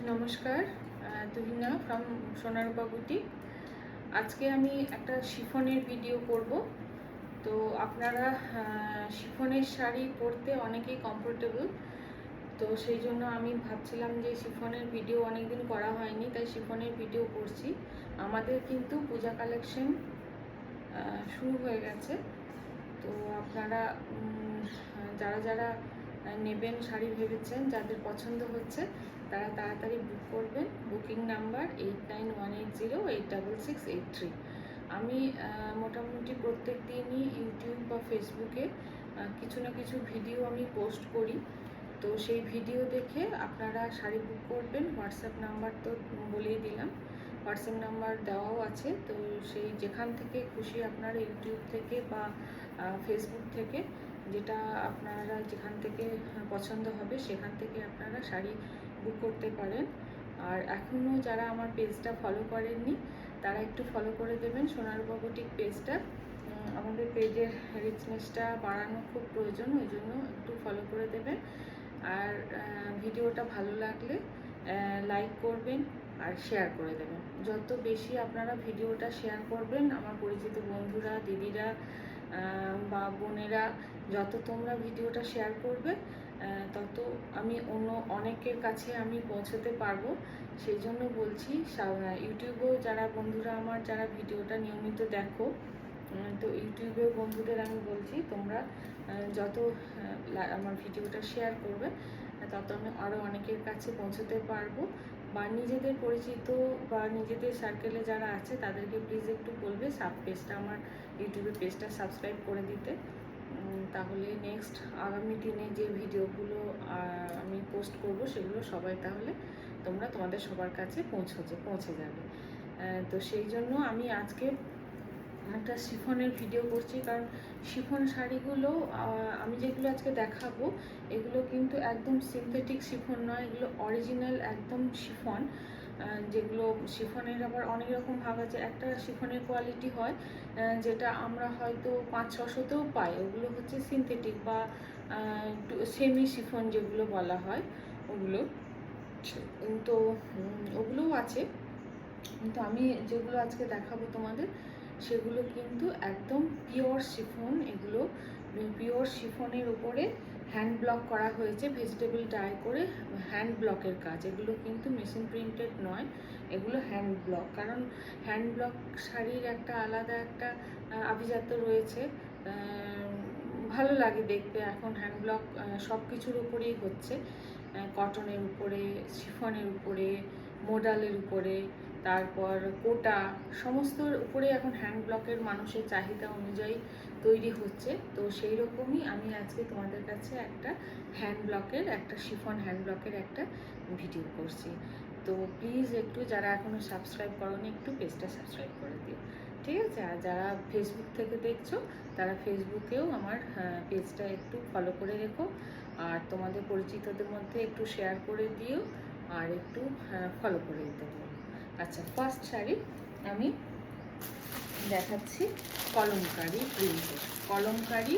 নমস্কার, Tuhina from সোনারূপা boutique. আজকে আমি একটা শিফনের ভিডিও করব। তো আপনারা শিফনের শাড়ি পরতে অনেকেই কমফোর্টেবল, তো সেই জন্য আমি ভাবছিলাম যে শিফনের ভিডিও অনেকদিন করা হয়নি, তাই শিফনের ভিডিও করছি। আমাদের কিন্তু পূজা কালেকশন শুরু হয়ে গেছে। তো আপনারা যারা যারা নেবেন শাড়ি ভেবেছেন, যাদের পছন্দ হচ্ছে তারা তাড়াতাড়ি বুক করবেন। Booking number 8918086683। আমি মোটামুটি প্রত্যেক দিনই ইউটিউব বা ফেসবুকে কিছু না কিছু ভিডিও আমি পোস্ট করি। তো সেই ভিডিও দেখে আপনারা শাড়ি বুক করবেন। হোয়াটসঅ্যাপ নাম্বার তো বলেই দিলাম, হোয়াটসঅ্যাপ নাম্বার দেওয়াও আছে। তো সেই যেখান থেকে খুশি আপনারা, ইউটিউব থেকে বা ফেসবুক থেকে, যেটা আপনারা যেখান থেকে পছন্দ হবে সেখান থেকে আপনারা শাড়ি বুক করতে পারেন। আর এখনও যারা আমার পেজটা ফলো করেননি তারা একটু ফলো করে দেবেন সোনারূপা বুটিক পেজটা। আমাদের পেজের রিচনেসটা বাড়ানো খুব প্রয়োজন, ওই জন্য একটু ফলো করে দেবেন। আর ভিডিওটা ভালো লাগলে লাইক করবেন আর শেয়ার করে দেবেন। যত বেশি আপনারা ভিডিওটা শেয়ার করবেন, আমার পরিচিত বন্ধুরা, দিদিরা বা বোনেরা, যত তোমরা ভিডিওটা শেয়ার করবে তত আমি অনেকের কাছে আমি পৌঁছতে পারবো। সেই জন্য বলছি, ইউটিউবেও যারা বন্ধুরা আমার যারা ভিডিওটা নিয়মিত দেখো, তো ইউটিউবের বন্ধুদের আমি বলছি, তোমরা যত আমার ভিডিওটা শেয়ার করবে তত আমি আরও অনেকের কাছে পৌঁছতে পারবো। বা নিজেদের পরিচিত বা নিজেদের সার্কেলে যারা আছে তাদেরকে প্লিজ একটু বলবে পেজটা, আমার ইউটিউবের পেজটা সাবস্ক্রাইব করে দিতে। তাহলে নেক্সট আগামী দিনে যে ভিডিওগুলো আমি পোস্ট করব সেগুলো সবাই তাহলে তোমাদের সবার কাছে পৌঁছে যাবে। তো সেই জন্য আমি আজকে একটা শিফনের ভিডিও করছি, কারণ শিফন শাড়িগুলো আমি যেগুলো আজকে দেখাবো এগুলো কিন্তু একদম সিনথেটিক শিফন নয়, এগুলো অরিজিনাল একদম শিফন। যেগুলো শিফনের আবার অনেক রকম ভাগ আছে। একটা শিফনের কোয়ালিটি হয় যেটা আমরা হয়তো 500-600তেও পাই, ওগুলো হচ্ছে সিনথেটিক বা সেমি শিফন যেগুলো বলা হয় ওগুলো। তো ওগুলোও আছে, কিন্তু আমি যেগুলো আজকে দেখাবো তোমাদের সেগুলো কিন্তু একদম পিওর শিফন। এগুলো পিওর শিফনের উপরে হ্যান্ড ব্লক করা হয়েছে, ভেজিটেবল ডাই করে হ্যান্ড ব্লকের কাজ। এগুলো কিন্তু মেশিন প্রিন্টেড নয়, এগুলো হ্যান্ড ব্লক। কারণ হ্যান্ড ব্লক শাড়ির একটা আলাদা একটা আভিজাত্য রয়েছে, ভালো লাগে দেখতে। এখন হ্যান্ড ব্লক সব কিছুর উপরেই হচ্ছে, কটনের উপরে, শিফনের উপরে, মোডালের উপরে, তারপর কোটা, সমস্তর উপরে এখন হ্যান্ড ব্লকের মানুষের চাহিদা অনুযায়ী তৈরি হচ্ছে। তো সেই রকমই আমি আজকে তোমাদের কাছে একটা হ্যান্ড ব্লকের, একটা শিফন হ্যান্ড ব্লকের একটা ভিডিও করছি। তো প্লিজ একটু যারা এখনও সাবস্ক্রাইব করোনি একটু পেজটা সাবস্ক্রাইব করে দিও, ঠিক আছে? আর যারা ফেসবুক থেকে দেখছো তারা ফেসবুকেও আমার পেজটা একটু ফলো করে রেখো, আর তোমাদের পরিচিতদের মধ্যে একটু শেয়ার করে দিও, আর একটু ফলো করে দিতে বলো। আচ্ছা, ফার্স্ট শাড়ি আমি দেখাচ্ছি কলমকারি প্রিন্টের। কলমকারি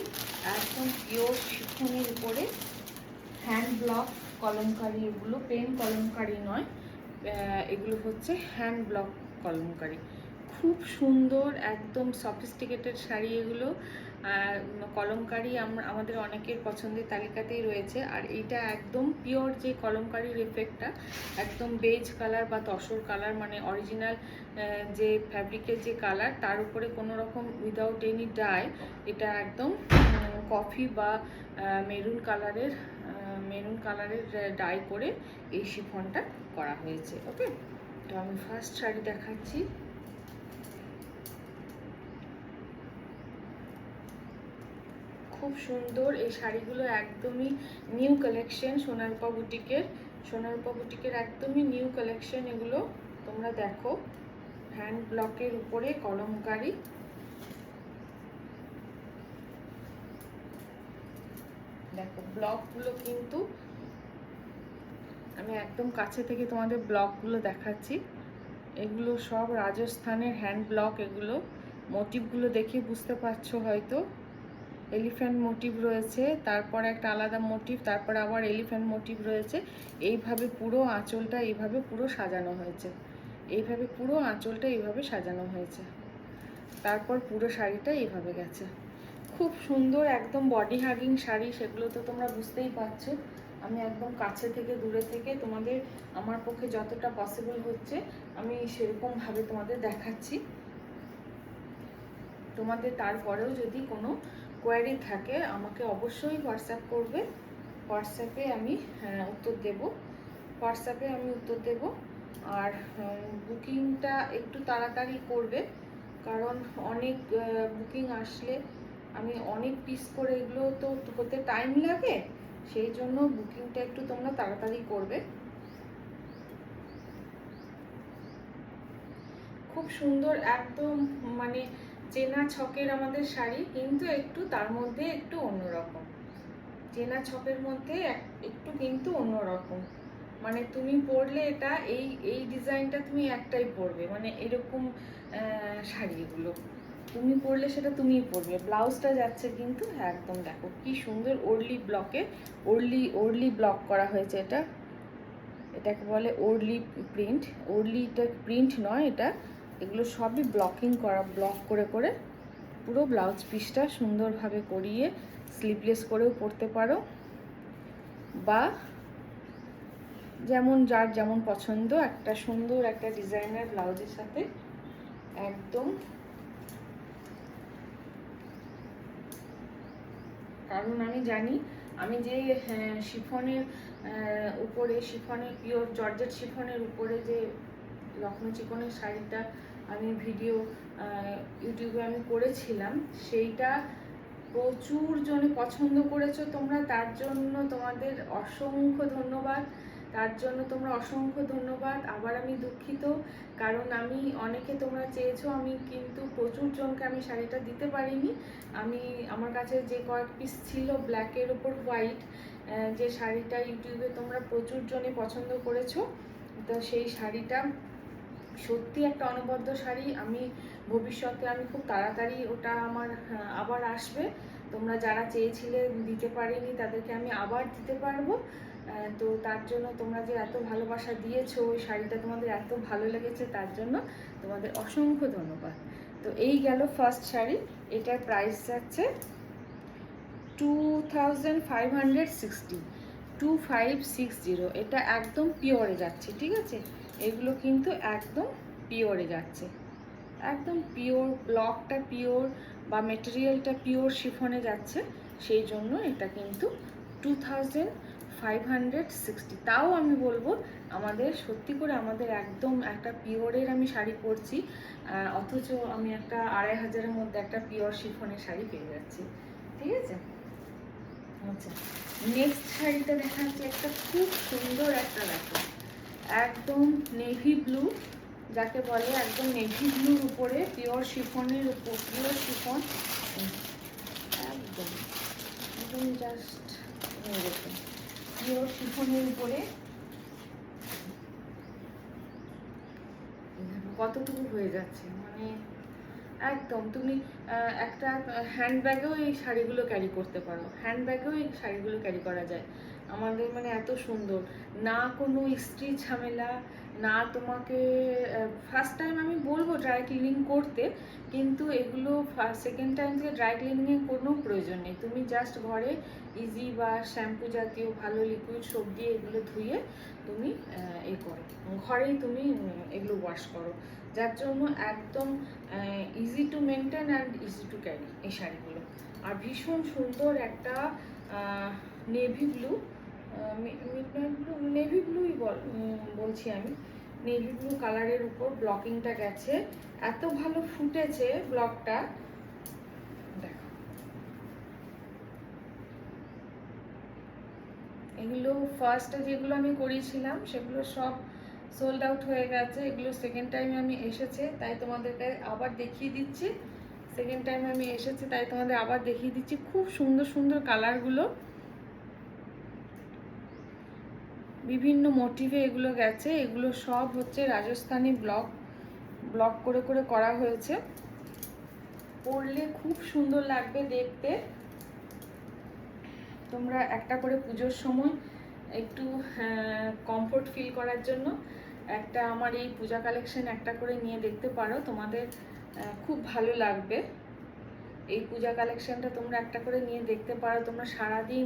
একদম পিওর শিফনের উপরে হ্যান্ড ব্লক কলমকারি। এগুলো পেন কলমকারি নয়, এগুলো হচ্ছে হ্যান্ড ব্লক কলমকারি। খুব সুন্দর, একদম সফিস্টিকেটেড শাড়ি এগুলো। কলমকারি আমাদের অনেকের পছন্দের তালিকাতেই রয়েছে। আর এইটা একদম পিওর যে কলমকারির এফেক্টটা, একদম বেজ কালার বা তসর কালার, মানে অরিজিনাল যে ফ্যাব্রিকের যে কালার তার উপরে কোনো রকম উইদাউট এনি ডাই, এটা একদম কফি বা মেরুন কালারের ডাই করে এই শিফনটা করা হয়েছে। ওকে, তো আমি ফার্স্ট শাড়ি দেখাচ্ছি। খুব সুন্দর এই শাড়িগুলো, একদমই নিউ কালেকশন সোনারূপা বুটিকের একদমই নিউ কালেকশন এগুলো। তোমরা দেখো, হ্যান্ড ব্লকের উপরে কলমকারি। দেখো ব্লকগুলো কিন্তু আমি একদম কাছে থেকে তোমাদের ব্লকগুলো দেখাচ্ছি। এগুলো সব রাজস্থানের হ্যান্ড ব্লক। এগুলো মোটিভগুলো দেখে বুঝতে পারছো হয়তো, এলিফ্যান্ট মোটিভ রয়েছে, তারপর একটা আলাদা মোটিভ, তারপর আবার এলিফ্যান্ট মোটিভ রয়েছে। এইভাবে পুরো আঁচলটা এইভাবে পুরো সাজানো হয়েছে, এইভাবে পুরো আঁচলটা এইভাবে সাজানো হয়েছে। তারপর পুরো শাড়িটা এইভাবে গেছে। খুব সুন্দর, একদম বডি হাগিং শাড়ি, সেগুলো তো তোমরা বুঝতেই পারছো। আমি একদম কাছে থেকে দূরে থেকে তোমাদের আমার পক্ষে যতটা পসিবল হচ্ছে আমি সেরকমভাবে তোমাদের দেখাচ্ছি। তোমাদের তারপরেও যদি কোনো কোয়ারি থাকে আমাকে অবশ্যই হোয়াটসঅ্যাপ করবে, হোয়াটসঅ্যাপে আমি উত্তর দেব, হোয়াটসঅ্যাপে আমি উত্তর দেব। আর বুকিংটা একটু তাড়াতাড়ি করবে, কারণ অনেক বুকিং আসলে আমি অনেক পিস করে এগুলো তো হতে টাইম লাগে, সেই জন্য বুকিংটা একটু তোমরা তাড়াতাড়ি করবে। খুব সুন্দর, একদম মানে চেনা ছকের আমাদের শাড়ি, কিন্তু একটু তার মধ্যে একটু অন্যরকম, চেনা ছকের মধ্যে একটু কিন্তু অন্যরকম। মানে তুমি পরলে এটা এই এই ডিজাইনটা তুমি একটাই পরবে, মানে এরকম শাড়িগুলো তুমি পরলে সেটা তুমিই পরবে। ব্লাউজটা যাচ্ছে কিন্তু একদম দেখো কি সুন্দর ওরলি ব্লকে, ওরলি ব্লক করা হয়েছে। এটাকে বলে ওরলি প্রিন্ট। ওরলিটা প্রিন্ট নয় এটা, এগুলো সবই ব্লকিং করা, ব্লক করে করে পুরো ব্লাউজ পিসটা সুন্দরভাবে করিয়ে স্লিভলেস করেও পরতে পারো, বা যেমন যার যেমন পছন্দ একটা সুন্দর একটা ডিজাইনার ব্লাউজের সাথে একদম। কারণ আমি জানি আমি যে শিফনের উপরে, শিফনের পিওর জর্জেট শিফনের উপরে যে লখনৌ চিকনের শাড়িটা আমি ভিডিও ইউটিউবে আমি করেছিলাম, সেইটা প্রচুর জনে পছন্দ করেছো তোমরা, তার জন্য তোমাদের অসংখ্য ধন্যবাদ, তার জন্য তোমরা অসংখ্য ধন্যবাদ। আবার আমি দুঃখিত, কারণ আমি অনেকে তোমরা চেয়েছো, আমি কিন্তু প্রচুর জনকে আমি শাড়িটা দিতে পারিনি। আমার কাছে যে কয়েক পিস ছিল ব্ল্যাকের ওপর হোয়াইট, যে শাড়িটা ইউটিউবে তোমরা প্রচুর জনে পছন্দ করেছো, তো সেই শাড়িটা সত্যি একটা অনবদ্য শাড়ি। আমি ভবিষ্যতে আমি খুব তাড়াতাড়ি ওটা আমার আবার আসবে, তোমরা যারা চেয়েছিলে দিতে পারিনি তাদেরকে আমি আবার দিতে পারবো। তো তার জন্য তোমরা যে এত ভালোবাসা দিয়েছো, ওই শাড়িটা তোমাদের এত ভালো লেগেছে, তার জন্য তোমাদের অসংখ্য ধন্যবাদ। তো এই গেল ফার্স্ট শাড়ি, এটার প্রাইস যাচ্ছে 2560, 2560। এটা একদম পিওরে যাচ্ছে, ঠিক আছে, এগুলো কিন্তু একদম পিওরে যাচ্ছে, একদম পিওর, ব্লকটা পিওর বা মেটেরিয়ালটা পিওর শিফনে যাচ্ছে, সেই জন্য এটা কিন্তু 2560। তাও আমি বলবো আমাদের সত্যি করে আমাদের একদম একটা পিওরের আমি শাড়ি পরছি, অথচ আমি একটা 2500-এর মধ্যে একটা পিওর শিফনের শাড়ি পেয়ে যাচ্ছি, ঠিক আছে। আচ্ছা, নেক্সট শাড়িটা দেখাচ্ছি, একটা খুব সুন্দর একটা দেখো, একদম নেভি ব্লু যাকে বলে, একদম নেভি ব্লুর উপরে পিওর শিফনের উপর, পিওর শিফন একদম একদম জাস্ট এরকম পিওর শিফনের উপরে কতটুকু হয়ে যাচ্ছে, মানে একদম তুমি একটা হ্যান্ডব্যাগেও এই শাড়িগুলো ক্যারি করতে পারো, হ্যান্ডব্যাগেও এই শাড়িগুলো ক্যারি করা যায় আমাদের, মানে এত সুন্দর, না কোনো ইস্ত্রি ঝামেলা, না তোমাকে ফার্স্ট টাইম আমি বলবো ড্রাই ক্লিনিং করতে, কিন্তু এগুলো সেকেন্ড টাইম থেকে ড্রাই ক্লিনিংয়ের কোনো প্রয়োজন নেই। তুমি জাস্ট ঘরে ইজি বা শ্যাম্পু জাতীয় ভালো লিকুইড সোপ দিয়ে এগুলো ধুয়ে তুমি করো, ঘরেই তুমি এগুলো ওয়াশ করো, যার জন্য একদম easy to maintain and easy to carry এই শাড়িগুলো। আর ভীষণ সুন্দর একটা নেভি ব্লু, নেভি ব্লুই বলছি আমি, নেভি ব্লু কালারের উপর ব্লকিংটা গেছে, এত ভালো ফুটেছে ব্লকটা, দেখো এগুলো ফার্স্টে যেগুলো আমি করিয়েছিলাম সেগুলো সব সোল্ড আউট হয়ে গেছে, এগুলো সেকেন্ড টাইমে আমি এসেছে তাই তোমাদেরকে আবার দেখিয়ে দিচ্ছি, সেকেন্ড টাইম আমি এসেছি তাই তোমাদের আবার দেখিয়ে দিচ্ছি। খুব সুন্দর সুন্দর কালারগুলো, বিভিন্ন মোটিভে এগুলো গেছে, এগুলো সব হচ্ছে রাজস্থানি ব্লক করে করে করা হয়েছে, পরলে খুব সুন্দর লাগবে দেখতে, তোমরা একটা করে পুজোর সময় একটু কমফোর্ট ফিল করার জন্য একটা আমার এই পূজা কালেকশন একটা করে নিয়ে দেখতে পারো, তোমাদের খুব ভালো লাগবে। এই পূজা কালেকশনটা তোমরা একটা করে নিয়ে দেখতে পারো। তোমরা সারাদিন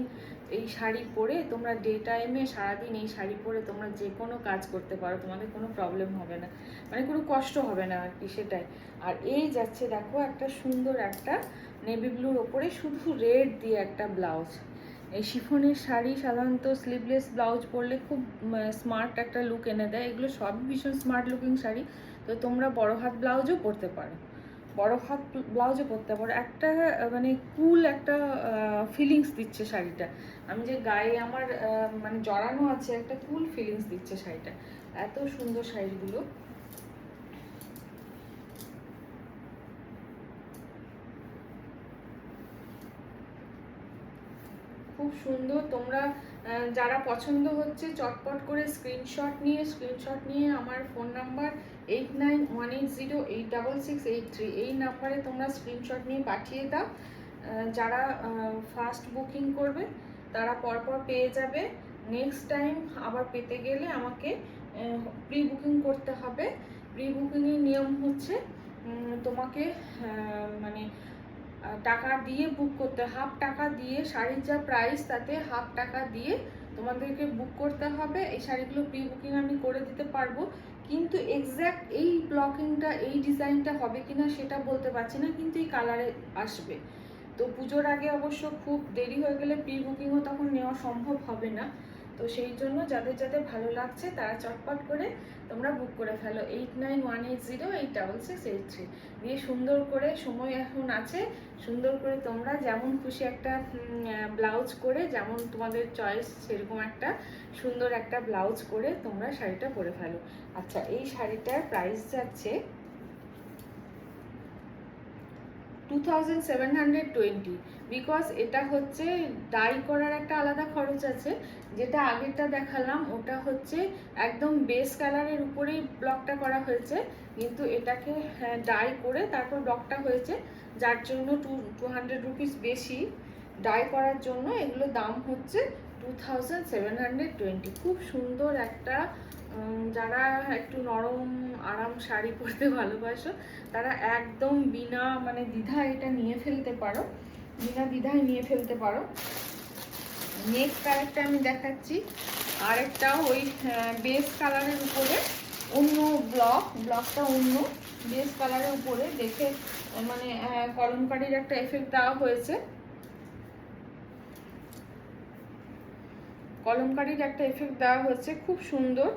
এই শাড়ি পরে, তোমরা ডে টাইমে সারাদিন এই শাড়ি পরে তোমরা যে কোনো কাজ করতে পারো, তোমাদের কোনো প্রবলেম হবে না, মানে কোনো কষ্ট হবে না আর কি, সেটাই। আর এই যাচ্ছে দেখো একটা সুন্দর একটা নেভি ব্লুর ওপরে শুধু রেড দিয়ে একটা ব্লাউজ। এই শিফনের শাড়ি সাধারণত স্লিভলেস ব্লাউজ পরলে খুব স্মার্ট একটা লুক এনে দেয়, এগুলো সবই ভীষণ স্মার্ট লুকিং শাড়ি। তো তোমরা বড় হাত ব্লাউজও পরতে পারো, বড় হাত ব্লাউজও পরতে পারো। একটা মানে কুল একটা ফিলিংস দিচ্ছে শাড়িটা, আমি যে গায়ে আমার মানে জড়ানো আছে একটা কুল ফিলিংস দিচ্ছে শাড়িটা। এত সুন্দর শাড়িগুলো। খুব সুন্দর। তোমরা যারা পছন্দ হচ্ছে চটপট করে স্ক্রিনশট নিয়ে আমার ফোন নাম্বার 8918086683 এই নাম্বারে তোমরা স্ক্রিনশট নিয়ে পাঠিয়ে দাও। যারা ফার্স্ট বুকিং করবে তারা পরপর পেয়ে যাবে। নেক্সট টাইম আবার পেতে গেলে আমাকে প্রি বুকিং করতে হবে। প্রি বুকিংয়ের নিয়ম হচ্ছে তোমাকে মানে টাকা দিয়ে বুক করতে, হাফ টাকা দিয়ে, শাড়ির যা প্রাইস তাতে হাফ টাকা দিয়ে তোমাদেরকে বুক করতে হবে। এই শাড়িগুলো প্রি বুকিং আমি করে দিতে পারবো, কিন্তু এক্স্যাক্ট এই ব্লকিংটা এই ডিজাইনটা হবে কিনা সেটা বলতে পারছি না, কিন্তু এই কালারে আসবে। তো পুজোর আগে অবশ্য খুব দেরি হয়ে গেলে প্রি বুকিংও তখন নেওয়া সম্ভব হবে না। তো সেই জন্য যাদের যাদের ভালো লাগছে তারা চটপট করে তোমরা বুক করে ফেলো 8918086683 দিয়ে। সুন্দর করে, সময় এখন আছে, সুন্দর করে তোমরা যেমন খুশি একটা ব্লাউজ করে, যেমন তোমাদের চয়েস সেরকম একটা সুন্দর একটা ব্লাউজ করে তোমরা শাড়িটা পরে ফেলো। আচ্ছা, এই শাড়িটার প্রাইস যাচ্ছে 2720, বিকজ এটা হচ্ছে ডাই করার একটা আলাদা খরচ আছে। যেটা আগেরটা দেখালাম ওটা হচ্ছে একদম বেস কালারের উপরেই ব্লকটা করা হয়েছে, কিন্তু এটাকে ডাই করে তারপর ব্লকটা হয়েছে, যার জন্য 200 রুপিস বেশি ডাই করার জন্য। এগুলো দাম হচ্ছে 2720। খুব সুন্দর একটা, যারা একটু নরম আরাম শাড়ি পরতে ভালোবাসো তারা একদম বিনা মানে দ্বিধায় এটা নিয়ে ফেলতে পারো, বিনা দ্বিধায় নিয়ে ফেলতে পারো। নেক্সট আরেকটা আমি দেখাচ্ছি, আরেকটা ওই বেস কালারের উপরে অন্য ব্লকটা অন্য বেস কালারের উপরে দেখে মানে কলমকারির একটা এফেক্ট দেওয়া হয়েছে, কলমকারির একটা এফেক্ট দেওয়া হয়েছে, খুব সুন্দর।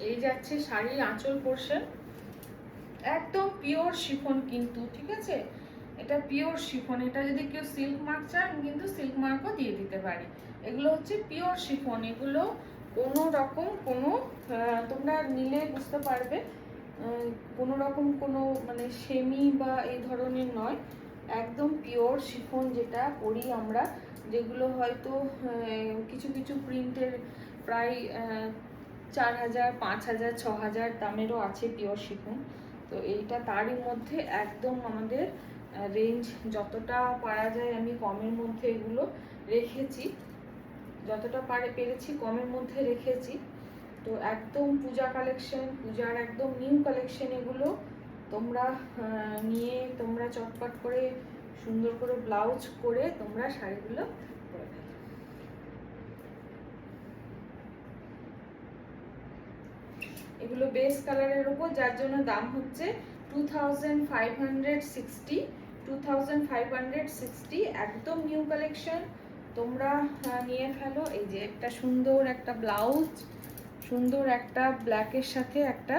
এই যাচ্ছে শাড়ির আঁচল পোর্শন, একদম পিওর শিফন কিন্তু, ঠিক আছে, এটা পিওর শিফন। এটা যদি কেউ সিল্ক মার্ক চান কিন্তু সিল্ক মার্কও দিয়ে দিতে পারি। এগুলো হচ্ছে পিওর শিফন, এগুলো কোনো রকম কোনো তোমরা নিলে বুঝতে পারবে কোনো রকম কোনো মানে সেমি বা এই ধরনের নয়, একদম পিওর শিফন যেটা পরি আমরা, যেগুলো হয়তো কিছু কিছু প্রিন্টের প্রায় 4000, 5000, 6000 দামেরও আছে পিওর শিফন। তো এইটা তারই মধ্যে একদম আমাদের রেঞ্জ যতটা পারা যায় আমি কমের মধ্যে এগুলো রেখেছি, যতটা পেরেছি কমের মধ্যে রেখেছি। তো একদম পূজা কালেকশন, পূজার একদম নিউ কালেকশন এগুলো। তোমরা নিয়ে তোমরা চটপট করে সুন্দর করে ব্লাউজ করে তোমরা শাড়িগুলো পরে ফেলো। এগুলো বেস কালারের উপর, যার জন্য দাম হচ্ছে 2560, একদম নিউ কালেকশন। তোমরা নিয়ে ফেলো। এই যে একটা সুন্দর একটা ব্লাউজ, সুন্দর একটা ব্ল্যাকের সাথে একটা,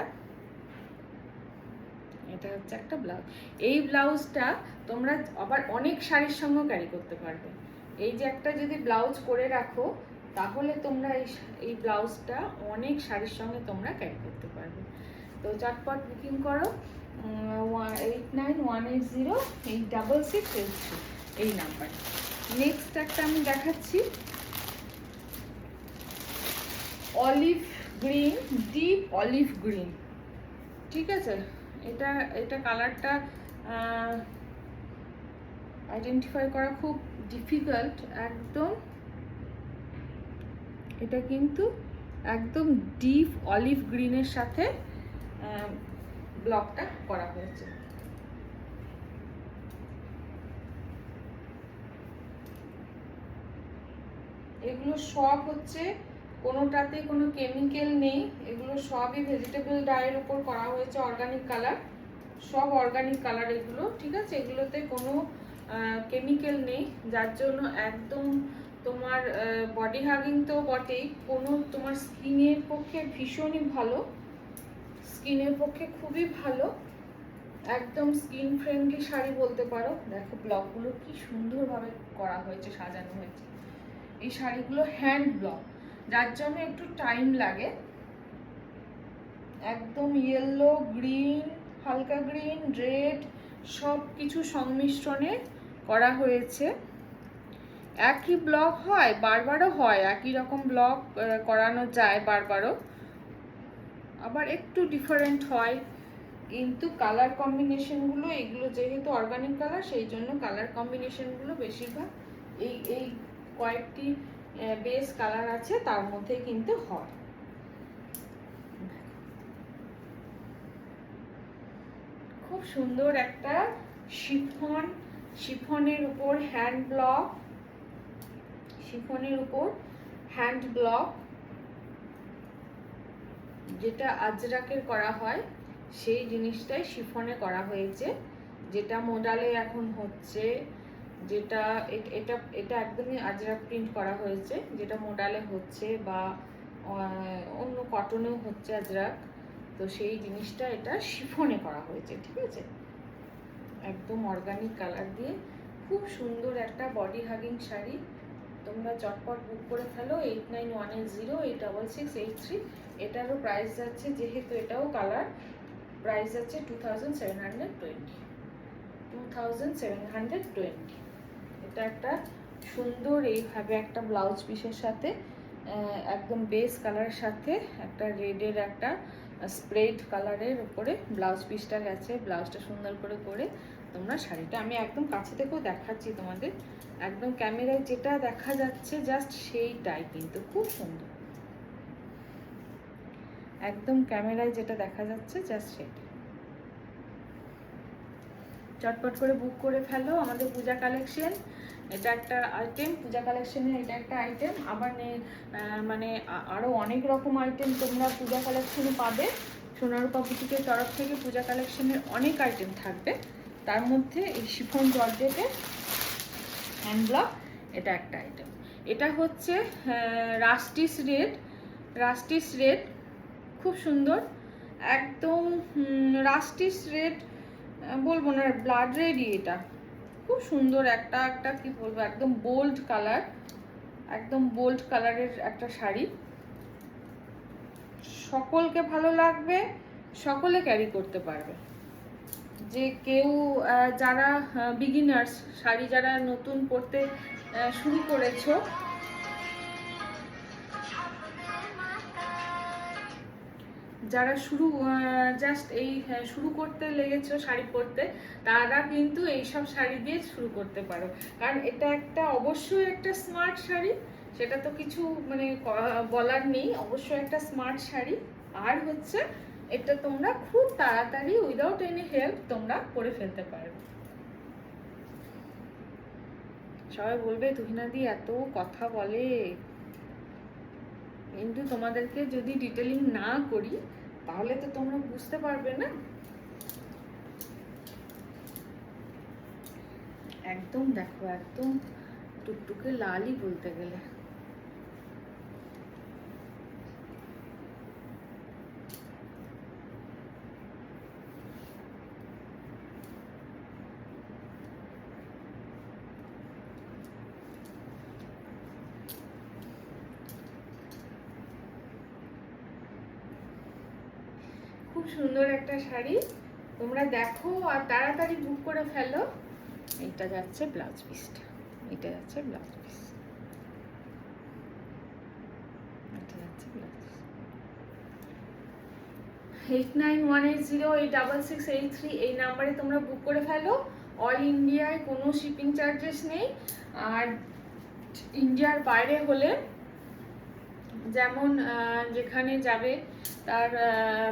এটা হচ্ছে একটা ব্লাউজ। এই ব্লাউজটা তোমরা আবার অনেক শাড়ির সঙ্গে ক্যারি করতে পারবে। এই যে একটা যদি ব্লাউজ করে রাখো তাহলে তোমরা এই ব্লাউজটা অনেক শাড়ির সঙ্গে তোমরা ক্যারি করতে পারবে। তো চটপট বুকিং করো 8918086683 এই নাম্বারে। নেক্সট একটা আমি দেখাচ্ছি olive green, deep olive green. ঠিক আছে, এটা এটা কালারটা আইডেন্টিফাই করা খুব ডিফিকাল্ট একদম। এটা কিন্তু একদম ডিপ অলিভ গ্রিনের সাথে ব্লকটা করা হয়েছে। এগুলো সব হচ্ছে, কোনোটাতে কোনো কেমিক্যাল নেই, এগুলো সবই ভেজিটেবল ডাইয়ের উপর করা হয়েছে, অর্গানিক কালার, সব অর্গানিক কালার এগুলো। ঠিক আছে, এগুলোতে কোনো কেমিক্যাল নেই, যার জন্য একদম তোমার বডি হাগিং তো বটেই, কোনো তোমার স্কিনের পক্ষে ভীষণই ভালো, স্কিনের পক্ষে খুবই ভালো, একদম স্কিন ফ্রেন্ডলি শাড়ি বলতে পারো। দেখো ব্লকগুলো কি সুন্দরভাবে করা হয়েছে, সাজানো হয়েছে। এই শাড়িগুলো হ্যান্ড ব্লক, যার জন্য একটু টাইম লাগে। একদম ইয়েলো, গ্রিন, হালকা গ্রিন, রেড সব কিছু সংমিশ্রণে করা হয়েছে। একই ব্লক হয়, বারবারও হয়, একই রকম ব্লক করানো যায় বারবারও, আবার একটু ডিফারেন্ট হয়, কিন্তু কালার কম্বিনেশনগুলো, এগুলো যেহেতু অর্গানিক কালার সেই জন্য কালার কম্বিনেশনগুলো বেশিরভাগ এই এই কয়েকটি বেস কালার আছে তার মধ্যে কিন্তু হয়। খুব সুন্দর একটা শিফন, শিফনের উপর হ্যান্ড ব্লক, শিফনের উপর হ্যান্ড ব্লক, যেটা আজরাকের করা হয় সেই জিনিসটাই শিফনে করা হয়েছে, যেটা মোডালে এখন হচ্ছে, যেটা এটা এটা একদমই আজরাক প্রিন্ট করা হয়েছে, যেটা মোডালে হচ্ছে বা অন্য কটনেও হচ্ছে আজরাক, তো সেই জিনিসটা এটা শিফনে করা হয়েছে। ঠিক আছে, একদম অর্গানিক কালার দিয়ে খুব সুন্দর একটা বডি হাগিং শাড়ি। তোমরা চটপট বুক করে ফেলো 8918086683। এটারও প্রাইস যাচ্ছে, যেহেতু এটাও কালার, প্রাইস যাচ্ছে 2720। এটা একটা সুন্দর এইভাবে একটা ব্লাউজ পিসের সাথে একদম বেস কালারের সাথে একটা রেডের একটা স্প্রেড কালারের উপরে ব্লাউজ পিসটা গেছে। ব্লাউজটা সুন্দর করে করে তোমরা শাড়িটা, আমি একদম কাছে থেকেও দেখাচ্ছি তোমাদের, একদম ক্যামেরায় যেটা দেখা যাচ্ছে জাস্ট সেইটাই, কিন্তু খুব সুন্দর, একদম ক্যামেরায় যেটা দেখা যাচ্ছে জাস্ট সেটা। চটপট করে বুক করে ফেলো আমাদের পূজা কালেকশন। এটা একটা আইটেম, পূজা কালেকশনের এটা একটা আইটেম, আবার মানে আরও অনেক রকম আইটেম তোমরা পূজা কালেকশনে পাবে। সোনারূপা বুটিকের তরফ থেকে পূজা কালেকশনের অনেক আইটেম থাকবে, তার মধ্যে এই শিফন জর্জেটের হ্যান্ড ব্লক এটা একটা আইটেম। এটা হচ্ছে রাস্টিস রেড, রাস্টিস রেড খুব সুন্দর, একদম রাস্টিস রেড বলবো না, ব্লাড রেডই, এটা খুব সুন্দর একটা একটা কি বলবো, একদম বোল্ড কালার, একদম বোল্ড কালারের একটা শাড়ি, সকলকে ভালো লাগবে, সকলে ক্যারি করতে পারবে। যে কেউ যারা বিগিনার্স, শাড়ি যারা নতুন পরতে শুরু করেছো, যারা শুরু জাস্ট এই শুরু করতে লেগেছো শাড়ি পরতে, তারা কিন্তু এইসব শাড়ি দিয়ে শুরু করতে পারো, কারণ এটা একটা অবশ্যই একটা স্মার্ট শাড়ি, সেটা তো কিছু মানে বলার নেই, অবশ্যই একটা স্মার্ট শাড়ি। আর হচ্ছে এটা তোমরা খুব তাড়াতাড়ি উইদাউট এনি হেল্প তোমরা পরে ফেলতে পারবে। সবাই বলবে তুহিনাদি এত কথা বলে, কিন্তু তোমাদেরকে যদি ডিটেলিং না করি তাহলে তো তোমরা বুঝতে পারবে না। একদম দেখো, একদম টুকটুকে লালই বলতে গেলে। খুব সুন্দর একটা শাড়ি, তোমরা দেখো আর তাড়াতাড়ি বুক করে ফেলো। এটা যাচ্ছে ব্লাউজ পিসটা, এটা যাচ্ছে ব্লাউজ পিস, এটা যাচ্ছে ব্লাউজ পিস। 8918086683 এই নাম্বারে তোমরা বুক করে ফেলো। অল ইন্ডিয়ায় কোনো শিপিং চার্জেস নেই। আর ইন্ডিয়ার বাইরে হলে যেমন যেখানে যাবে তার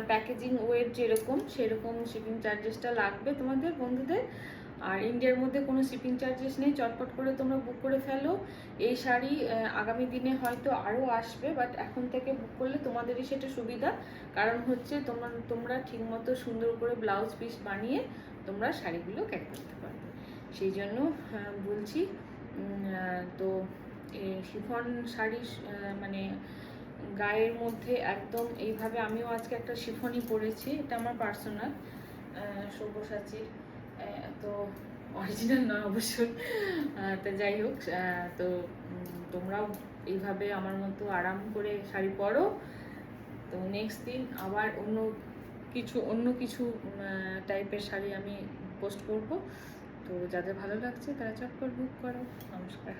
প্যাকেজিং ওয়েট যেরকম সেরকম শিপিং চার্জেসটা লাগবে তোমাদের বন্ধুদের। আর ইন্ডিয়ার মধ্যে কোনো শিপিং চার্জেস নেই, চটপট করে তোমরা বুক করে ফেলো। এই শাড়ি আগামী দিনে হয়তো আরও আসবে, বাট এখন থেকে বুক করলে তোমাদেরই সেটা সুবিধা। কারণ হচ্ছে তোমরা ঠিকমতো সুন্দর করে ব্লাউজ পিস বানিয়ে তোমরা শাড়িগুলো ক্যারি করতে পারবে, সেই জন্য বলছি। তো শিফন শাড়ি মানে গায়ের মধ্যে একদম এইভাবে, আমিও আজকে একটা শিফনই পরেছি, এটা আমার পার্সোনাল সব্যসাচীর, তো অরিজিনাল নয় অবশ্যই। তো যাই হোক, তো তোমরাও এইভাবে আমার মতো আরাম করে শাড়ি পরো। তো নেক্সট দিন আবার অন্য কিছু টাইপের শাড়ি আমি পোস্ট করব। তো যাদের ভালো লাগছে তারা চটপট বুক করো। নমস্কার।